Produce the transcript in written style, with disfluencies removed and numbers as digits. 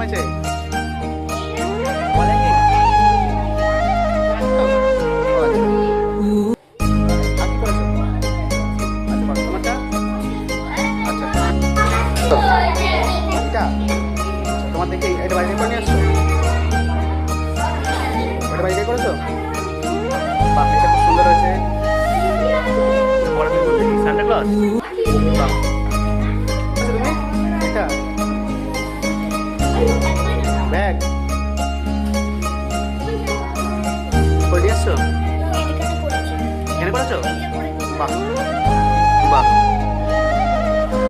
হয়েছে? বলেনি? ও আচ্ছা। আর কি করেছো? আচ্ছা বাহ, তোমারটা? আচ্ছা তো, এটা তোমার দেখি এটা বাড়িতে করে নিয়ে আসছো? ওটা বাড়িতে করেছো? বাহ, এটা খুব সুন্দর হয়েছে। বড় তুমি বলতে কি সান্টা ক্লজ? বাহ। আচ্ছা তুমি এটা ব্যাগ করে নিয়ে আসছো? এখানে করেছো? বাহ বাহ।